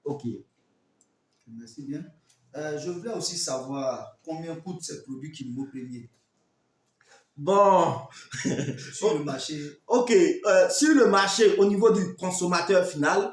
Ok. Merci bien. Je voulais aussi savoir combien coûtent ces produits Kilmo Premier Bon, sur le marché. ok, sur le marché, au niveau du consommateur final,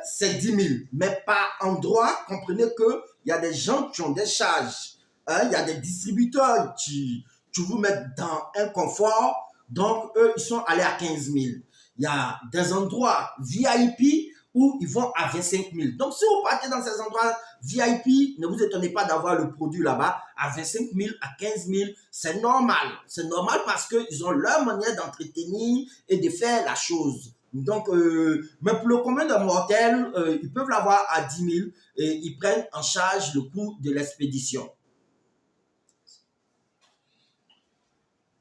c'est 10 000. Mais par endroit, comprenez qu'il y a des gens qui ont des charges. Hein, il y a des distributeurs qui vous mettent dans un confort. Donc, eux, ils sont allés à 15 000. Il y a des endroits VIP où ils vont à 25 000. Donc, si vous partez dans ces endroits VIP, ne vous étonnez pas d'avoir le produit là-bas à 25 000, à 15 000. C'est normal. C'est normal parce qu'ils ont leur manière d'entretenir et de faire la chose. Donc, mais pour le commun des mortels, ils peuvent l'avoir à 10 000 et ils prennent en charge le coût de l'expédition.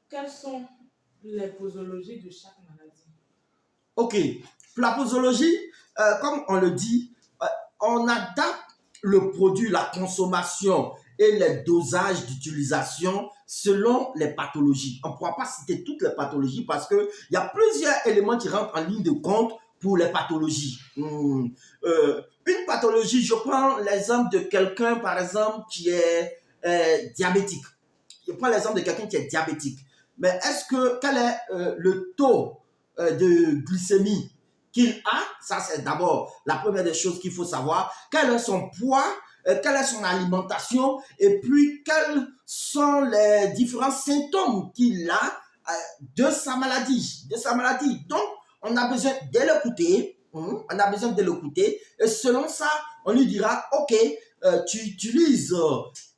Quelles sont les posologies de chaque maladie? Ok. Pour la posologie, comme on le dit, on adapte le produit, la consommation et les dosages d'utilisation selon les pathologies. On ne pourra pas citer toutes les pathologies parce qu'il y a plusieurs éléments qui rentrent en ligne de compte pour les pathologies. Une pathologie, je prends l'exemple de quelqu'un, par exemple, qui est diabétique. Je prends l'exemple de quelqu'un qui est diabétique. Mais quel est le taux de glycémie qu'il a? Ça, c'est d'abord la première des choses qu'il faut savoir. Quel est son poids? Quelle est son alimentation? Et puis, quels sont les différents symptômes qu'il a de sa maladie? Donc, on a besoin de l'écouter. On a besoin de l'écouter. Et selon ça, on lui dira, OK, tu utilises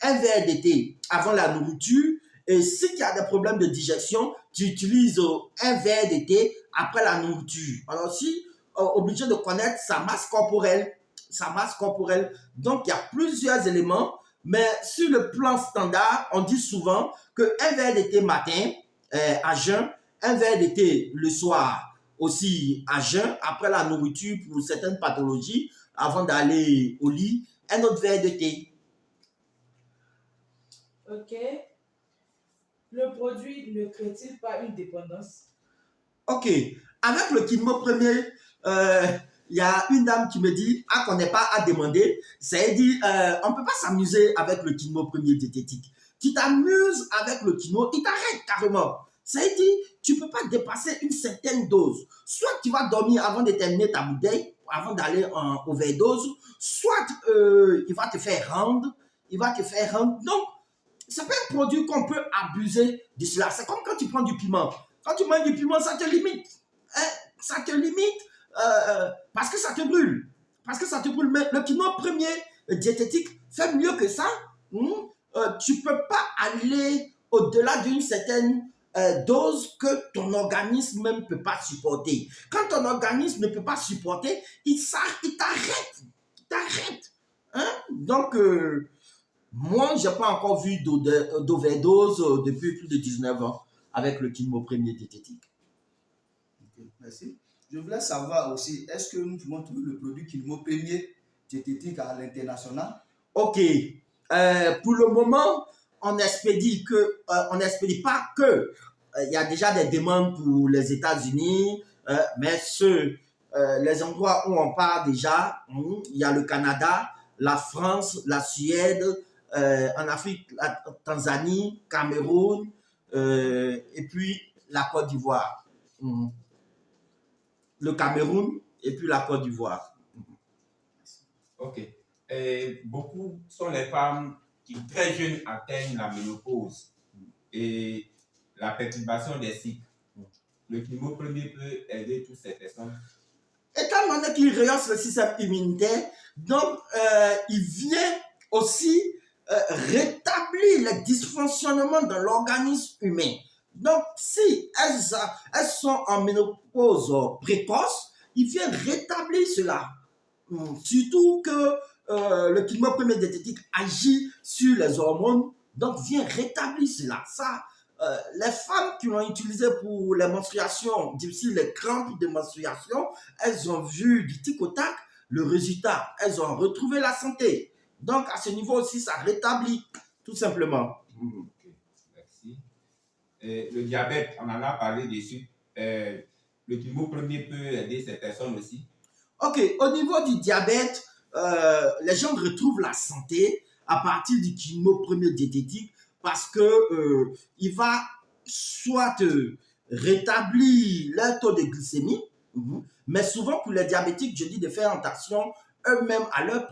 un verre de thé avant la nourriture. Et si tu as des problèmes de digestion, tu utilises un verre de thé après la nourriture. Alors aussi, obligé de connaître sa masse corporelle. Donc, il y a plusieurs éléments. Mais sur le plan standard, on dit souvent qu'un verre de thé matin à jeun, un verre de thé le soir aussi à jeun, après la nourriture pour certaines pathologies, avant d'aller au lit, un autre verre de thé. Ok. Le produit ne crée-t-il pas une dépendance? Ok. Avec le Kilmo Premier, il y a une dame qui me dit qu'on n'est pas à demander. C'est-à-dire, on ne peut pas s'amuser avec le Kilmo Premier diététique. Tu t'amuses avec le Kilmo, il t'arrête carrément. C'est-à-dire, tu ne peux pas dépasser une certaine dose. Soit tu vas dormir avant de terminer ta bouteille, avant d'aller en overdose, soit il va te faire rendre. Donc, c'est pas un produit qu'on peut abuser de cela. C'est comme quand tu prends du piment. Quand tu manges du piment, ça te limite. Hein? Ça te limite parce que ça te brûle. Mais le piment premier diététique fait mieux que ça. Tu ne peux pas aller au-delà d'une certaine dose que ton organisme même ne peut pas supporter. Quand ton organisme ne peut pas supporter, il t'arrête. Hein? Donc, moi, je n'ai pas encore vu d'overdose depuis plus de 19 ans avec le Kilmo Premier diététique. Okay, merci. Je voulais savoir aussi, est-ce que nous pouvons trouver le produit Kilmo Premier diététique à l'international? Ok. Pour le moment, on n'expédie pas que. Il y a déjà des demandes pour les États-Unis, mais les endroits où on part déjà, il y a le Canada, la France, la Suède, en Afrique, la Tanzanie, Cameroun, et puis la Côte d'Ivoire. Le Cameroun et puis la Côte d'Ivoire. Ok. Beaucoup sont les femmes qui très jeunes atteignent la ménopause et la perturbation des cycles. Le Kilmo Premier peut aider toutes ces personnes. Étant donné qu'il rehausse le système immunitaire, donc il vient aussi rétablir les dysfonctionnements de l'organisme humain. Donc, si elles sont en ménopause précoce, il vient rétablir cela. Surtout que le Kilmo Premier diététique agit sur les hormones, donc vient rétablir cela. Ça, les femmes qui l'ont utilisé pour les menstruations difficiles, les crampes de menstruation, elles ont vu du tic au tac le résultat. Elles ont retrouvé la santé. Donc, à ce niveau aussi, ça rétablit, tout simplement. Okay, merci. Le diabète, on en a parlé dessus. Le Kilmo Premier peut aider ces personnes aussi. Ok, au niveau du diabète, les gens retrouvent la santé à partir du chimio-premier diététique parce que il va soit rétablir leur taux de glycémie, mais souvent pour les diabétiques, je dis de faire attention eux-mêmes à leur propre